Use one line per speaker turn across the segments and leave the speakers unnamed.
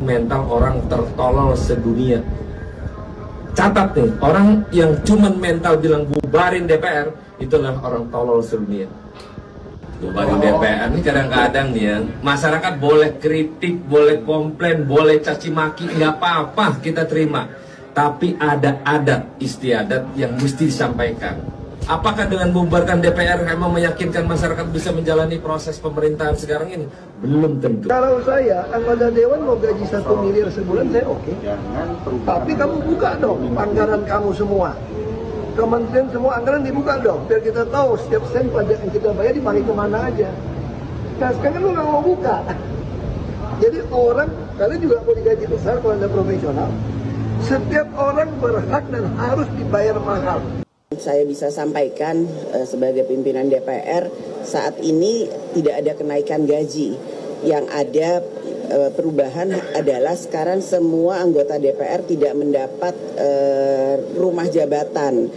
Mental orang tertolol sedunia. Catat nih, orang yang cuman mental bilang bubarin DPR, itulah orang tolol sedunia. Bubarin DPR ini kadang-kadang nih ya, masyarakat boleh kritik, boleh komplain, boleh caci maki, nggak apa-apa kita terima. Tapi ada adat istiadat yang mesti disampaikan. Apakah dengan membubarkan DPR emang meyakinkan masyarakat bisa menjalani proses pemerintahan sekarang ini? Belum tentu.
Kalau saya, anggota dewan mau gaji 1 miliar sebulan, saya oke. Tapi kamu buka dong anggaran kamu semua. Kementerian semua anggaran dibuka dong, biar kita tahu setiap sen pajak yang kita bayar dipakai kemana aja. Nah sekarang lu nggak mau buka. Jadi orang, kalian juga mau digaji besar kalau anda profesional. Setiap orang berhak dan harus dibayar mahal.
Saya bisa sampaikan sebagai pimpinan DPR, saat ini tidak ada kenaikan gaji. Yang ada perubahan adalah sekarang semua anggota DPR tidak mendapat rumah jabatan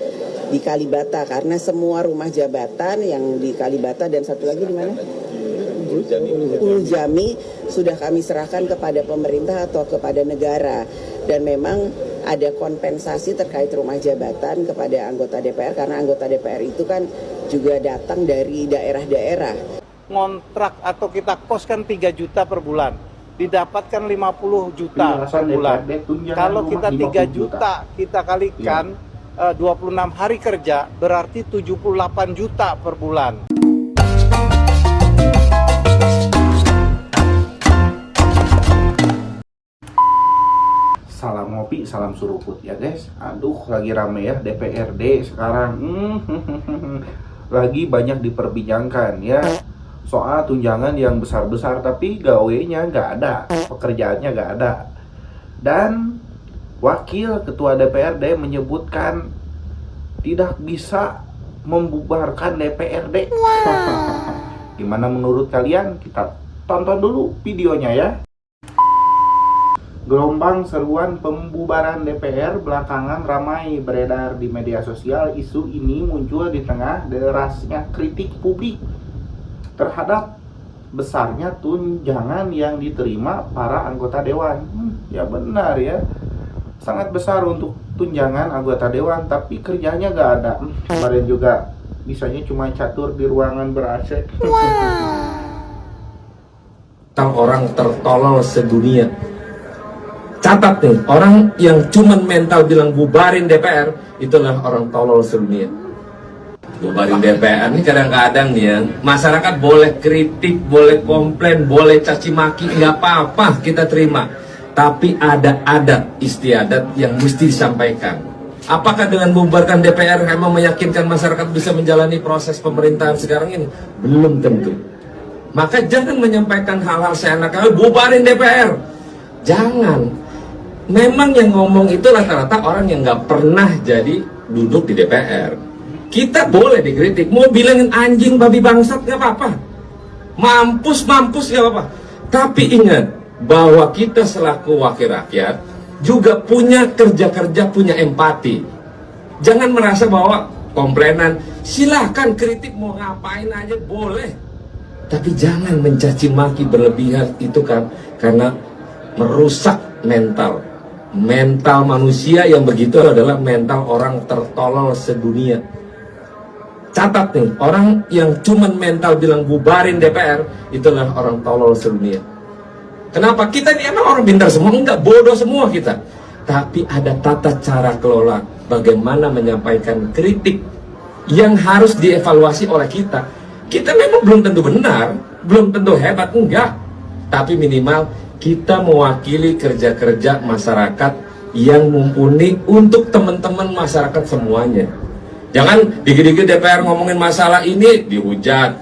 di Kalibata, karena semua rumah jabatan yang di Kalibata dan satu lagi di mana? Uljami sudah kami serahkan kepada pemerintah atau kepada negara, dan memang ada kompensasi terkait rumah jabatan kepada anggota DPR karena anggota DPR itu kan juga datang dari daerah-daerah.
Ngontrak atau kita koskan 3 juta per bulan, didapatkan 50 juta per bulan. Kalau kita 3 juta kita kalikan 26 hari kerja, berarti 78 juta per bulan.
Salam ngopi, salam suruput ya guys. Aduh, lagi rame ya DPRD sekarang. Lagi banyak diperbincangkan ya. Soal tunjangan yang besar-besar tapi gawe-nya nggak ada, pekerjaannya nggak ada. Dan wakil ketua DPRD menyebutkan tidak bisa membubarkan DPRD. Gimana menurut kalian? Kita tonton dulu videonya ya. Gelombang seruan pembubaran DPR belakangan ramai beredar di media sosial. Isu ini muncul di tengah derasnya kritik publik terhadap besarnya tunjangan yang diterima para anggota dewan. Ya benar ya, sangat besar untuk tunjangan anggota dewan, tapi kerjanya gak ada. Kemarin juga bisanya cuma catur di ruangan ber-AC.
Orang tertolol sedunia. Catat nih, orang yang cuman mental bilang bubarin DPR, itulah orang tolol sedunia. Bubarin DPR ini kadang-kadang nih ya, masyarakat boleh kritik, boleh komplain, boleh caci maki, nggak apa-apa kita terima. Tapi ada adat istiadat yang mesti disampaikan. Apakah dengan membubarkan DPR emang meyakinkan masyarakat bisa menjalani proses pemerintahan sekarang ini? Belum tentu. Maka jangan menyampaikan hal-hal seenaknya, bubarin DPR. Jangan. Memang yang ngomong itu rata-rata orang yang nggak pernah jadi duduk di DPR. Kita boleh dikritik, mau bilangin anjing babi bangsat nggak apa-apa, mampus nggak apa-apa. Tapi ingat bahwa kita selaku wakil rakyat juga punya kerja-kerja, punya empati. Jangan merasa bahwa komplainan, silahkan kritik mau ngapain aja boleh. Tapi jangan mencaci maki berlebihan, itu kan karena merusak mental manusia. Yang begitu adalah mental orang tertolol sedunia. Catat nih, orang yang cuman mental bilang bubarin DPR, itulah orang tolol sedunia. Kenapa? Kita ini emang orang pintar semua? Enggak, bodoh semua kita. Tapi ada tata cara kelola bagaimana menyampaikan kritik yang harus dievaluasi oleh kita. Kita memang belum tentu benar, belum tentu hebat, enggak. Tapi minimal kita mewakili kerja-kerja masyarakat yang mumpuni untuk teman-teman masyarakat semuanya. Jangan dikit-dikit DPR ngomongin masalah ini dihujat,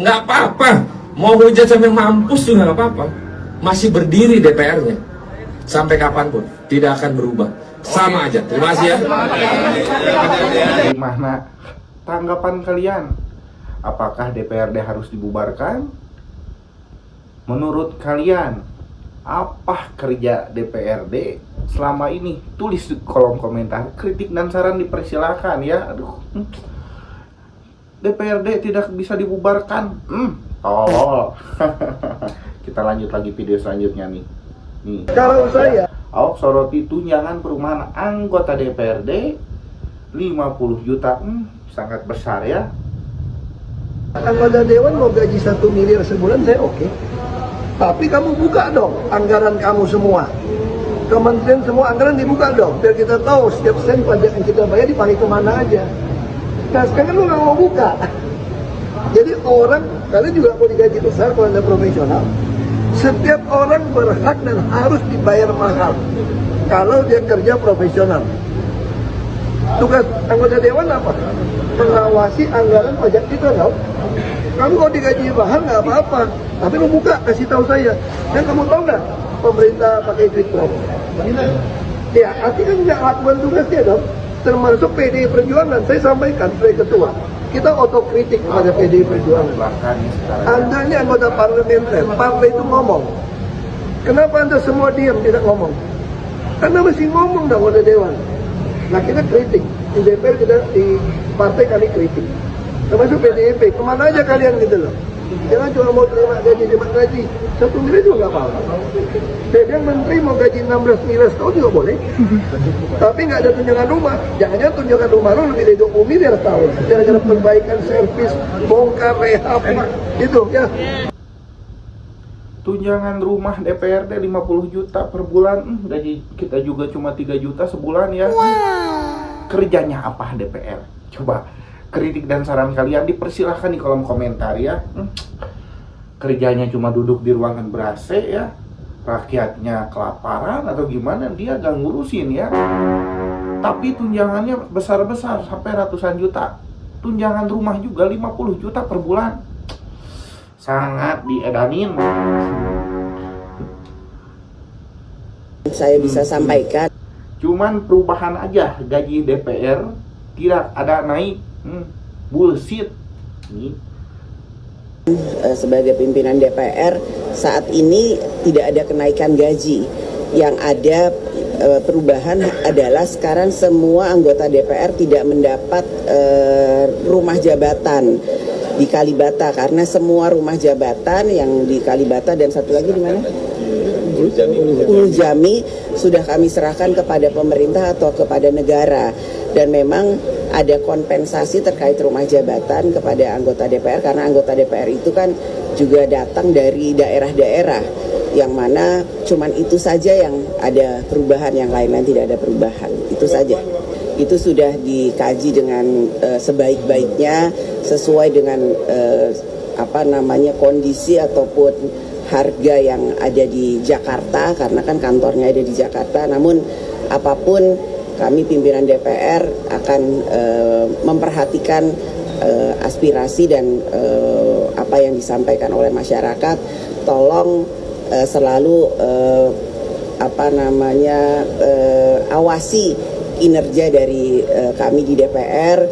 nggak apa-apa. Mau hujat sampai mampus juga nggak apa-apa. Masih berdiri DPR-nya sampai kapanpun tidak akan berubah, sama aja. Terima kasih ya.
Gimana tanggapan kalian? Apakah DPRD harus dibubarkan? Menurut kalian, apa kerja DPRD selama ini? Tulis di kolom komentar. Kritik dan saran dipersilakan ya. Aduh, DPRD tidak bisa dibubarkan. Tolol. Kita lanjut lagi video selanjutnya nih. Nih,
Kalau saya
Ahok soroti tunjangan perumahan anggota DPRD 50 juta, sangat besar ya.
anggota dewan mau gaji 1 miliar sebulan, saya oke. Tapi kamu buka dong anggaran kamu semua. Kementerian semua anggaran dibuka dong, biar kita tahu setiap sen pajak yang kita bayar dipakai kemana aja. Nah sekarang lu nggak mau buka. Jadi orang, kalian juga mau digaji besar kalau anda profesional. Setiap orang berhak dan harus dibayar mahal kalau dia kerja profesional. Tugas anggota dewan apa? Mengawasi anggaran pajak kita dong. Kamu kalau digaji mahal nggak apa-apa, tapi lu buka, kasih tahu saya. Dan kamu tahu nggak pemerintah pakai duit berapa? Ya, artinya kan nggak lakukan tugasnya dong. Termasuk PDI Perjuangan, saya sampaikan sebagai ketua. Kita otokritik kepada PDI Perjuangan. Anda ini anggota parlementer, partai itu ngomong. Kenapa Anda semua diam tidak ngomong? Anda mesti ngomong dong anggota dewan. Nah kita kritik, di DPR kita, di partai kami kritik. Termasuk PDIP, kemana aja kalian gitu loh. Jangan cuma mau terima gaji, 1 miliar juga nggak apa-apa. Saya bilang menteri mau gaji 16 miliar setahun juga boleh. Tapi nggak ada tunjangan rumah. Jangan-jangan tunjangan rumah lu lebih dari 20 miliar setahun. Gara-gara perbaikan servis, bongkar, rehab, gitu ya.
Tunjangan rumah DPRD 50 juta per bulan, gaji kita juga cuma 3 juta sebulan ya. Kerjanya apa DPR? Coba kritik dan saran kalian dipersilahkan di kolom komentar ya. Kerjanya cuma duduk di ruangan ber-AC ya, rakyatnya kelaparan atau gimana, dia gak ngurusin ya. Tapi tunjangannya besar-besar sampai ratusan juta. Tunjangan rumah juga 50 juta per bulan, sangat diedanin.
Saya bisa sampaikan
Cuman perubahan aja gaji DPR tidak ada naik. Bullshit. Nih.
sebagai pimpinan DPR saat ini tidak ada kenaikan gaji. Yang ada perubahan adalah sekarang semua anggota DPR tidak mendapat rumah jabatan di Kalibata, karena semua rumah jabatan yang di Kalibata dan satu lagi di mana? Uljami sudah kami serahkan kepada pemerintah atau kepada negara, dan memang ada kompensasi terkait rumah jabatan kepada anggota DPR, karena anggota DPR itu kan juga datang dari daerah-daerah yang mana cuman itu saja yang ada perubahan, yang lain-lain tidak ada perubahan. Itu saja. Itu sudah dikaji dengan sebaik-baiknya sesuai dengan kondisi ataupun harga yang ada di Jakarta, karena kan kantornya ada di Jakarta. Namun apapun, kami pimpinan DPR akan memperhatikan aspirasi dan apa yang disampaikan oleh masyarakat. Tolong selalu awasi kinerja dari kami di DPR.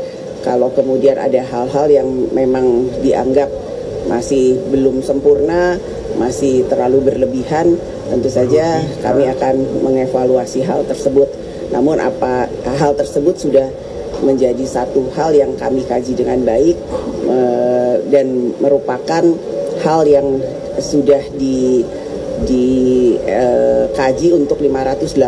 Kalau kemudian ada hal-hal yang memang dianggap masih belum sempurna, masih terlalu berlebihan, tentu saja kami akan mengevaluasi hal tersebut. Namun hal tersebut sudah menjadi satu hal yang kami kaji dengan baik dan merupakan hal yang sudah dikaji untuk 580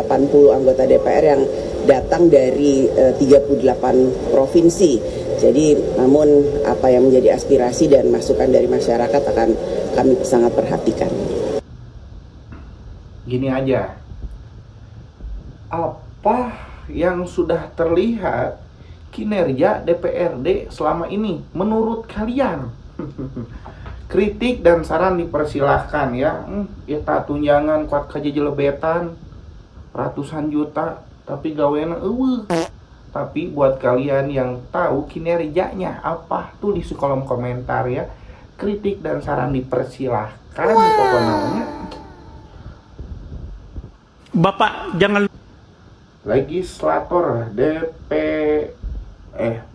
anggota DPR yang datang dari 38 provinsi. Jadi namun apa yang menjadi aspirasi dan masukan dari masyarakat akan kami sangat perhatikan.
Gini aja, apa yang sudah terlihat kinerja DPRD selama ini menurut kalian? Kritik dan saran dipersilahkan ya. Eta tunjangan kuat kaji jelebetan ratusan juta tapi gawena Tapi buat kalian yang tahu kinerjanya apa, tulis di kolom komentar ya. Kritik dan saran dipersilahkan. Pokoknya
Bapak jangan
legislator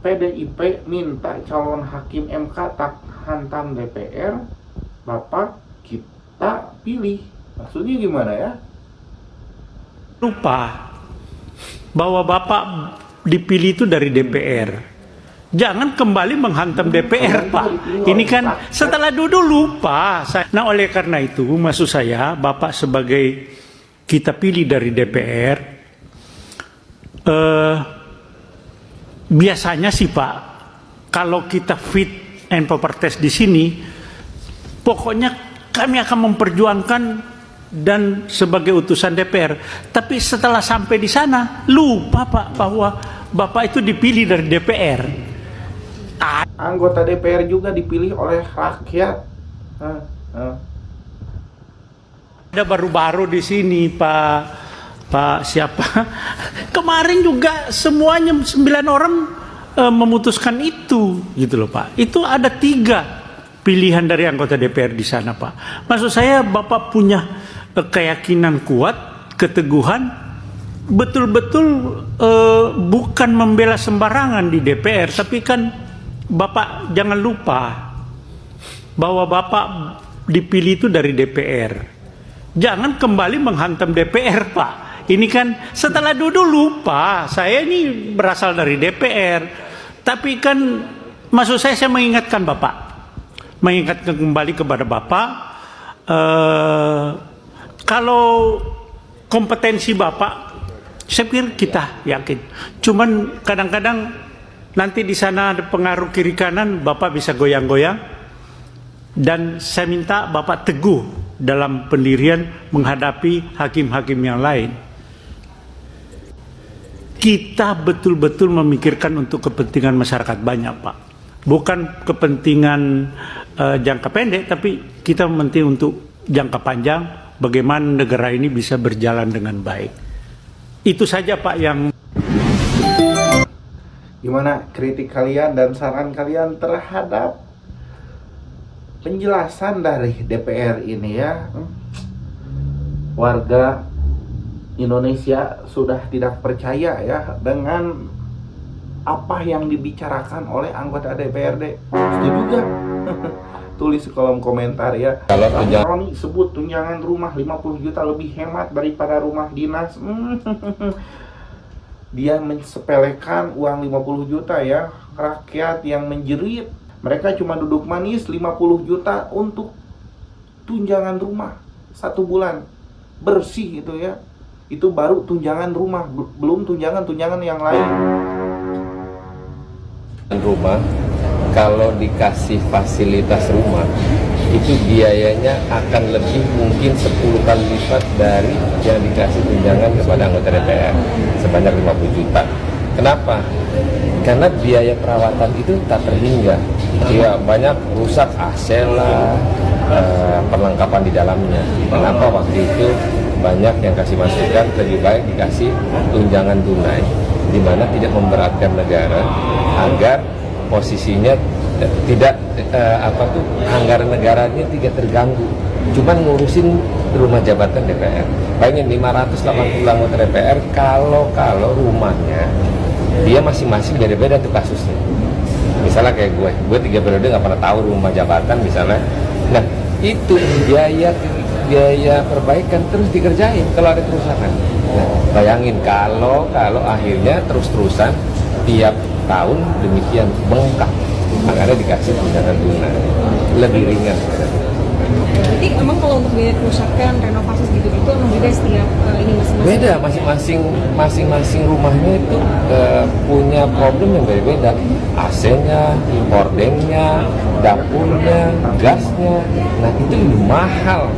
PDIP minta calon hakim MK tak hantam DPR, Bapak kita pilih. Maksudnya gimana ya?
lupa bahwa Bapak dipilih itu dari DPR. Jangan kembali menghantam DPR, Pak. Ini kan setelah duduk lupa. Nah, oleh karena itu, maksud saya, Bapak sebagai kita pilih dari DPR, biasanya sih Pak, kalau kita fit and proper test di sini, pokoknya kami akan memperjuangkan dan sebagai utusan DPR. Tapi setelah sampai di sana, lupa Pak bahwa Bapak itu dipilih dari DPR.
Anggota DPR juga dipilih oleh rakyat.
Ada baru-baru di sini Pak siapa? Kemarin juga semuanya 9 orang memutuskan itu, gitu loh Pak. Itu ada 3 pilihan dari anggota DPR di sana Pak. Maksud saya Bapak punya keyakinan kuat, keteguhan, betul-betul bukan membela sembarangan di DPR, tapi kan Bapak jangan lupa bahwa Bapak dipilih itu dari DPR. Jangan kembali menghantam DPR Pak. Ini kan setelah duduk lupa, saya ini berasal dari DPR. Tapi kan maksud saya mengingatkan Bapak, mengingatkan kembali kepada Bapak, kalau kompetensi Bapak, saya pikir kita yakin. Cuman kadang-kadang nanti di sana ada pengaruh kiri kanan, Bapak bisa goyang-goyang. Dan saya minta Bapak teguh dalam pendirian menghadapi hakim-hakim yang lain. Kita betul-betul memikirkan untuk kepentingan masyarakat banyak Pak. Bukan kepentingan jangka pendek, tapi kita mementing untuk jangka panjang, bagaimana negara ini bisa berjalan dengan baik. Itu saja Pak yang...
Gimana kritik kalian dan saran kalian terhadap penjelasan dari DPR ini ya? Warga Indonesia sudah tidak percaya ya dengan apa yang dibicarakan oleh anggota DPRD. Setuju gak? Tulis di kolom komentar ya. Kalau Roni sebut tunjangan rumah 50 juta lebih hemat daripada rumah dinas. Dia mensepelekan uang 50 juta ya. Rakyat yang menjerit, mereka cuma duduk manis 50 juta untuk tunjangan rumah 1 bulan bersih itu ya. Itu baru tunjangan rumah, belum tunjangan yang lain.
Rumah, kalau dikasih fasilitas rumah, itu biayanya akan lebih mungkin 10 kali lipat dari yang dikasih tunjangan kepada anggota DPR sebanyak 50 juta. Kenapa? Karena biaya perawatan itu tak terhingga. Ya, banyak rusak AC lah, perlengkapan di dalamnya. Kenapa waktu itu banyak yang kasih masukan lebih baik dikasih tunjangan tunai, di mana tidak memberatkan negara agar posisinya tidak anggaran negaranya tidak terganggu. Cuman ngurusin rumah jabatan DPR. Bayangin 580 anggota DPR, kalau rumahnya dia masing-masing beda-beda tuh kasusnya. Misalnya kayak gue 3 periode nggak pernah tahu rumah jabatan misalnya. Nah itu biaya perbaikan terus dikerjain kalau ada kerusakan. Nah, bayangin kalau akhirnya terus-terusan tiap tahun demikian bengkak, makanya dikasih tunjangan tunai lebih ringan.
Jadi emang kalau untuk biaya kerusakan, renovasi gitu emang beda setiap ini masing-masing?
Beda, masing-masing rumahnya itu punya problem yang beda-beda. AC-nya, hordengnya, dapurnya, gasnya, nah itu lebih mahal.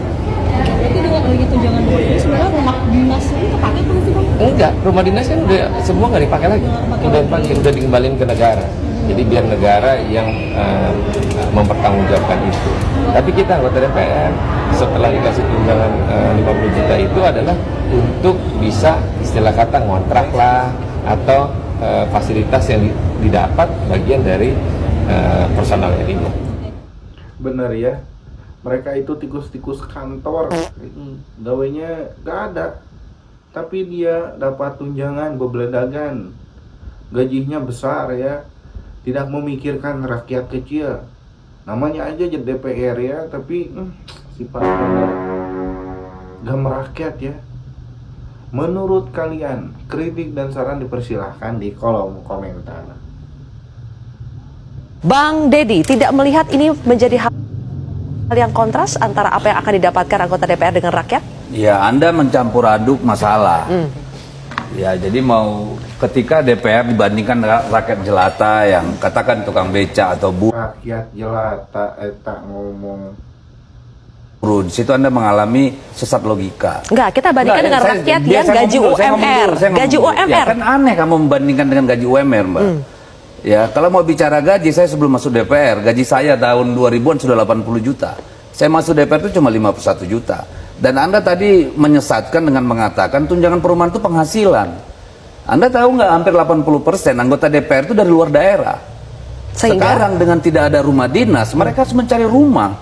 Berarti dengan adanya tunjangan rumah ini sebenarnya rumah dinas ini kepake kan sih Bang?
Enggak, rumah dinas kan udah semua nggak dipakai lagi, udah dikembaliin ke negara. Jadi biar negara yang mempertanggungjawabkan itu. Tapi kita anggota DPR setelah dikasih tunjangan 50 juta itu adalah untuk bisa istilah kata ngontrak lah atau fasilitas yang didapat bagian dari personalnya ini.
Bener ya, mereka itu tikus-tikus kantor, gawainya gak ada, tapi dia dapat tunjangan bebeledagan, gajinya besar ya, tidak memikirkan rakyat kecil. Namanya aja jadi DPR ya, tapi sifatnya gak merakyat ya. Menurut kalian, kritik dan saran dipersilahkan di kolom komentar.
Bang Deddy tidak melihat ini menjadi hal yang kontras antara apa yang akan didapatkan anggota DPR dengan rakyat? Ya, Anda mencampur aduk masalah. Ya, jadi mau ketika DPR dibandingkan rakyat jelata yang katakan tukang beca atau
Rakyat jelata eta ngomong.
di situ Anda mengalami sesat logika.
Enggak, kita bandingkan dengan rakyat yang gaji UMR. Gaji UMR.
Ya, kan aneh kamu membandingkan dengan gaji UMR, Mbak. Ya, kalau mau bicara gaji, saya sebelum masuk DPR, gaji saya tahun 2000-an sudah 80 juta. Saya masuk DPR itu cuma 51 juta. Dan Anda tadi menyesatkan dengan mengatakan tunjangan perumahan itu penghasilan. Anda tahu nggak hampir 80% anggota DPR itu dari luar daerah. Sekarang dengan tidak ada rumah dinas, mereka harus mencari rumah.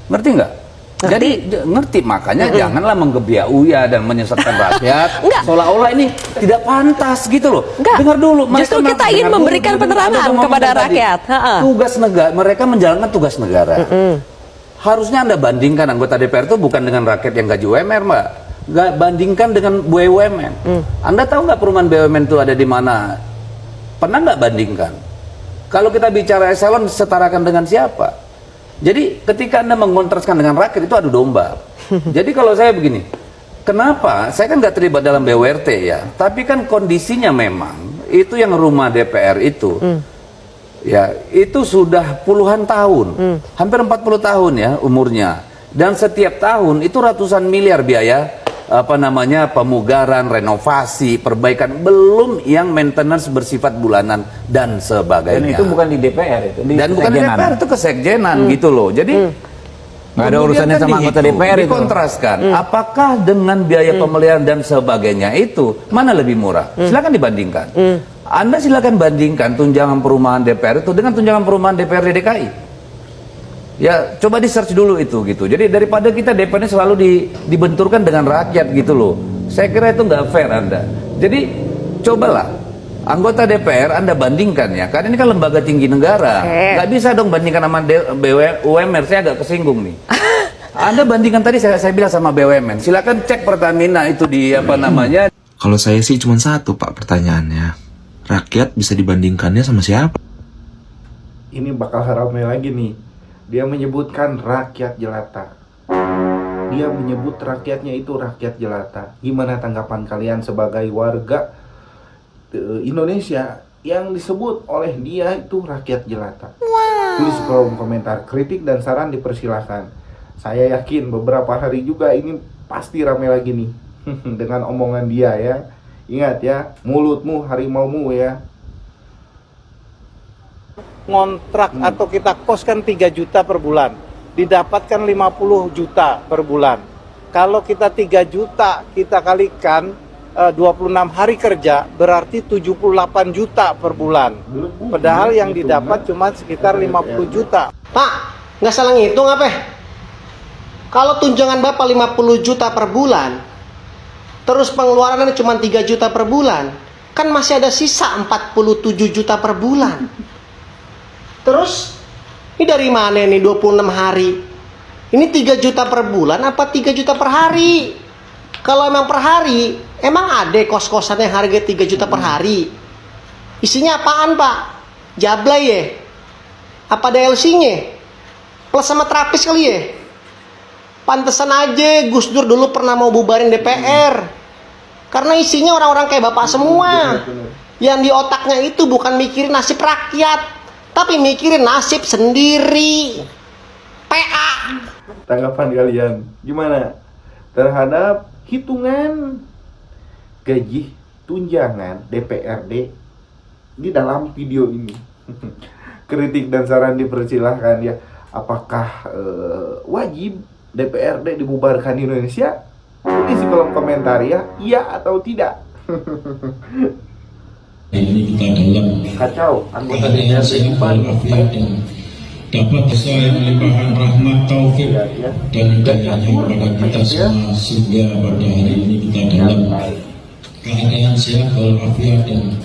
Ngerti nggak? Jadi ngerti, makanya janganlah menggebiak uya dan menyesatkan rakyat seolah-olah ini tidak pantas gitu loh. Dengar dulu,
justru kita ingin memberikan penerangan kepada rakyat.
Tugas negara, mereka menjalankan tugas negara. Harusnya Anda bandingkan anggota DPR itu bukan dengan rakyat yang gaji UMR, Mbak. Nggak bandingkan dengan BUMN. Anda tahu nggak perumahan BUMN itu ada di mana? Pernah nggak bandingkan? Kalau kita bicara eselon, setarakan dengan siapa? Jadi ketika Anda mengontraskan dengan rakyat itu adu domba. Jadi kalau saya begini, kenapa? Saya kan nggak terlibat dalam BURT ya, tapi kan kondisinya memang itu yang rumah DPR itu, ya itu sudah puluhan tahun, hampir 40 tahun ya umurnya, dan setiap tahun itu ratusan miliar biaya pemugaran, renovasi, perbaikan, belum yang maintenance bersifat bulanan dan sebagainya.
Dan itu bukan di DPR itu.
Dan bukan di DPR, itu kesekjenan gitu loh. Jadi
nggak ada urusannya sama anggota DPR itu.
Dikontraskan. Apakah dengan biaya pemeliharaan dan sebagainya itu mana lebih murah? Silakan dibandingkan. Anda silakan bandingkan tunjangan perumahan DPR itu dengan tunjangan perumahan DPRD DKI. Ya, coba di search dulu itu gitu. Jadi daripada kita DPR ini selalu dibenturkan dengan rakyat gitu loh. Saya kira itu nggak fair Anda. Jadi cobalah anggota DPR Anda bandingkan ya. Karena ini kan lembaga tinggi negara. Nggak bisa dong bandingkan sama UMR. Saya agak kesinggung nih. Anda bandingkan tadi saya bilang sama BUMN. Silakan cek Pertamina itu di
Kalau saya sih cuma satu Pak pertanyaannya. Rakyat bisa dibandingkannya sama siapa?
Ini bakal ramai lagi nih. Dia menyebutkan rakyat jelata. Dia menyebut rakyatnya itu rakyat jelata. Gimana tanggapan kalian sebagai warga Indonesia yang disebut oleh dia itu rakyat jelata? Tulis kolom komentar, kritik dan saran dipersilahkan. Saya yakin beberapa hari juga ini pasti ramai lagi nih dengan omongan dia ya. Ingat ya, mulutmu harimaumu ya.
Ngontrak atau kita koskan 3 juta per bulan, didapatkan 50 juta per bulan. Kalau kita 3 juta kita kalikan 26 hari kerja, berarti 78 juta per bulan. Padahal yang didapat cuma sekitar 50 juta.
Pak, nggak salah ngitung apa? Kalau tunjangan Bapak 50 juta per bulan, terus pengeluarannya cuma 3 juta per bulan, kan masih ada sisa 47 juta per bulan. Terus, ini dari mana nih 26 hari? Ini 3 juta per bulan apa 3 juta per hari? Kalau emang per hari, emang ada kos-kosan yang harga 3 juta per hari? Isinya apaan, Pak? Jablay ya? Apa ada LC-nya? Plus sama terapis kali ya? Pantesan aja Gus Dur dulu pernah mau bubarin DPR. Karena isinya orang-orang kayak Bapak semua. Yang di otaknya itu bukan mikirin nasib rakyat, tapi mikirin nasib sendiri. PA.
Tanggapan kalian gimana terhadap hitungan gaji tunjangan DPRD di dalam video ini? Kritik dan saran dipersilahkan ya. Apakah wajib DPRD dibubarkan di Indonesia? Tulis di kolom komentar ya, iya atau tidak.
Ini kita dalam
Kacau, anggota
keadaan sehat walafiat dan dapat sesuai melimpahkan rahmat taufik dan hidayahnya kepada kita semua, sehingga pada hari ini kita dalam keadaan sehat walafiat dan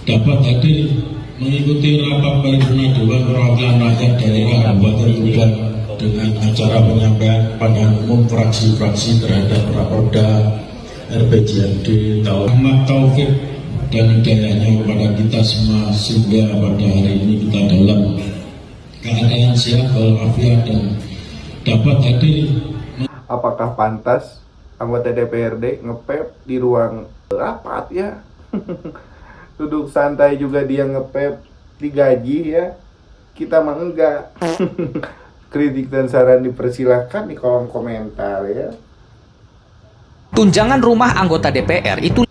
dapat hadir mengikuti rapat paripurna Dewan Perwakilan Rakyat Daerah Kabupaten Tuban dengan acara penyampaian pandangan umum fraksi-fraksi terhadap Raporda RPJMD tahun rahmat taufik dan hidayahnya kepada kita semua, sehingga pada hari ini kita dalam keadaan sehat walafiat dan dapat hadir.
Apakah pantas anggota DPRD ngepep di ruang rapat ya. Duduk santai juga dia ngepep, digaji ya. Kita mah enggak. Kritik dan saran dipersilahkan di kolom komentar ya.
Tunjangan rumah anggota DPR itu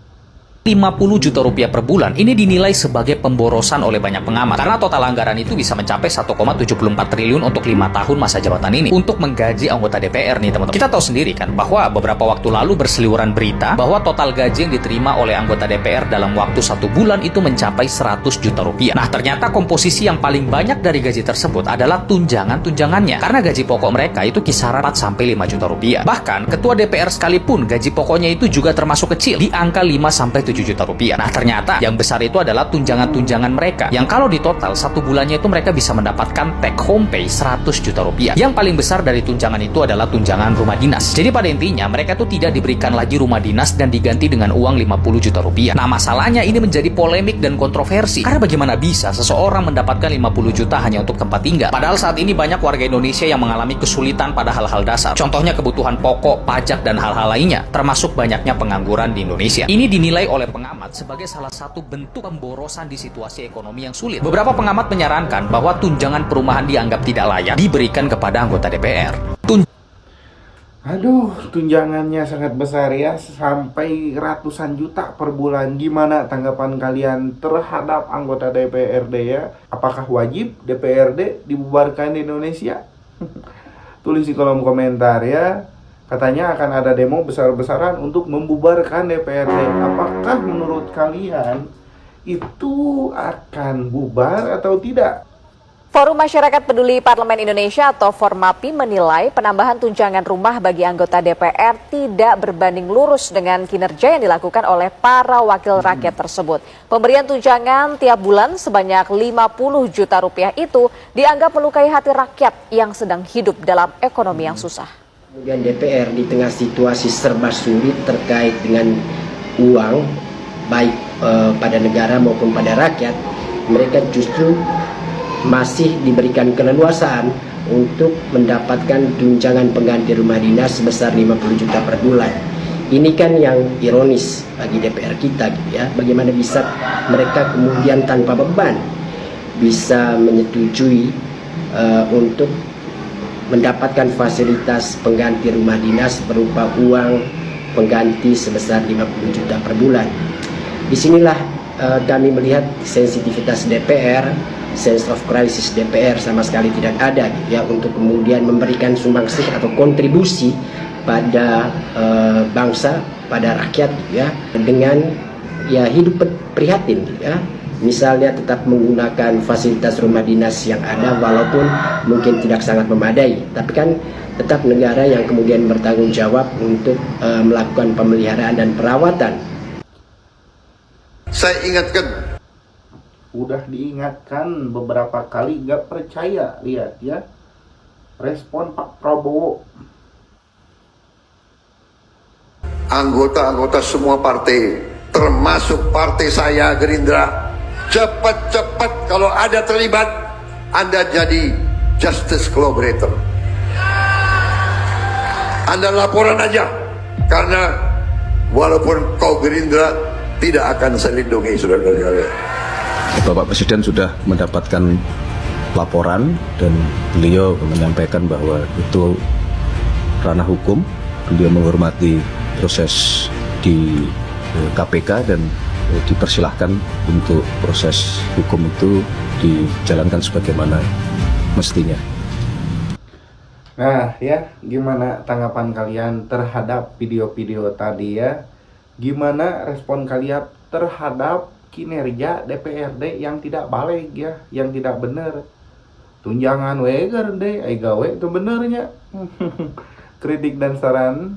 50 juta rupiah per bulan. Ini dinilai sebagai pemborosan oleh banyak pengamat karena total anggaran itu bisa mencapai 1,74 triliun untuk 5 tahun masa jabatan ini untuk menggaji anggota DPR nih teman-teman. Kita tahu sendiri kan bahwa beberapa waktu lalu berseliweran berita bahwa total gaji yang diterima oleh anggota DPR dalam waktu 1 bulan itu mencapai 100 juta rupiah. Nah, ternyata komposisi yang paling banyak dari gaji tersebut adalah tunjangan-tunjangannya karena gaji pokok mereka itu kisaran 4-5 juta rupiah. Bahkan ketua DPR sekalipun gaji pokoknya itu juga termasuk kecil di angka 5-7 juta rupiah. Nah, ternyata yang besar itu adalah tunjangan-tunjangan mereka yang kalau di total 1 bulannya itu mereka bisa mendapatkan take home pay 100 juta rupiah. Yang paling besar dari tunjangan itu adalah tunjangan rumah dinas. Jadi pada intinya mereka tuh tidak diberikan lagi rumah dinas dan diganti dengan uang 50 juta rupiah. Nah, masalahnya ini menjadi polemik dan kontroversi karena bagaimana bisa seseorang mendapatkan 50 juta hanya untuk tempat tinggal. Padahal saat ini banyak warga Indonesia yang mengalami kesulitan pada hal-hal dasar. Contohnya kebutuhan pokok, pajak, dan hal-hal lainnya, termasuk banyaknya pengangguran di Indonesia. Ini dinilai oleh pengamat sebagai salah satu bentuk pemborosan di situasi ekonomi yang sulit. Beberapa pengamat menyarankan bahwa tunjangan perumahan dianggap tidak layak diberikan kepada anggota DPR.
Aduh, tunjangannya sangat besar ya, sampai ratusan juta per bulan. Gimana tanggapan kalian terhadap anggota DPRD ya? Apakah wajib DPRD dibubarkan di Indonesia? Tulis di kolom komentar ya. Katanya akan ada demo besar-besaran untuk membubarkan DPRD. Apakah menurut kalian itu akan bubar atau tidak?
Forum Masyarakat Peduli Parlemen Indonesia atau Formapi menilai penambahan tunjangan rumah bagi anggota DPR tidak berbanding lurus dengan kinerja yang dilakukan oleh para wakil rakyat tersebut. Pemberian tunjangan tiap bulan sebanyak 50 juta rupiah itu dianggap melukai hati rakyat yang sedang hidup dalam ekonomi yang susah.
Kemudian DPR di tengah situasi serba sulit terkait dengan uang, baik pada negara maupun pada rakyat, mereka justru masih diberikan keleluasaan untuk mendapatkan tunjangan pengganti rumah dinas sebesar 50 juta per bulan. Ini kan yang ironis bagi DPR kita gitu ya. Bagaimana bisa mereka kemudian tanpa beban bisa menyetujui untuk mendapatkan fasilitas pengganti rumah dinas berupa uang pengganti sebesar 50 juta per bulan. Disinilah kami melihat sensitivitas DPR, sense of crisis DPR sama sekali tidak ada gitu ya, untuk kemudian memberikan sumbangsih atau kontribusi pada bangsa, pada rakyat gitu ya, dengan ya hidup prihatin gitu ya. Misalnya tetap menggunakan fasilitas rumah dinas yang ada walaupun mungkin tidak sangat memadai, tapi kan tetap negara yang kemudian bertanggung jawab untuk melakukan pemeliharaan dan perawatan.
Saya ingatkan,
udah diingatkan beberapa kali, gak percaya. Lihat ya respon Pak Prabowo.
anggota-anggota semua partai, termasuk partai saya Gerindra, cepat-cepat kalau ada terlibat, Anda jadi justice collaborator. Anda laporan aja, karena walaupun kau Gerindra tidak akan saya lindungi, saudara-saudara.
Bapak Presiden sudah mendapatkan laporan dan beliau menyampaikan bahwa itu ranah hukum. Beliau menghormati proses di KPK dan dipersilahkan untuk proses hukum itu dijalankan sebagaimana mestinya.
Nah ya, gimana tanggapan kalian terhadap video-video tadi ya? Gimana respon kalian terhadap kinerja DPRD yang tidak balik ya, yang tidak benar? Tunjangan weger deh, gawe itu benernya. Kritik dan saran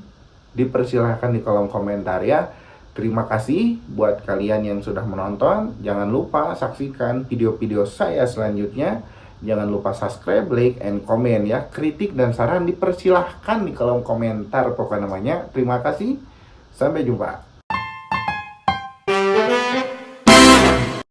dipersilahkan di kolom komentar ya. Terima kasih buat kalian yang sudah menonton. Jangan lupa saksikan video-video saya selanjutnya. Jangan lupa subscribe, like, and comment ya. Kritik dan saran dipersilahkan di kolom komentar pokoknya namanya. Terima kasih. Sampai jumpa.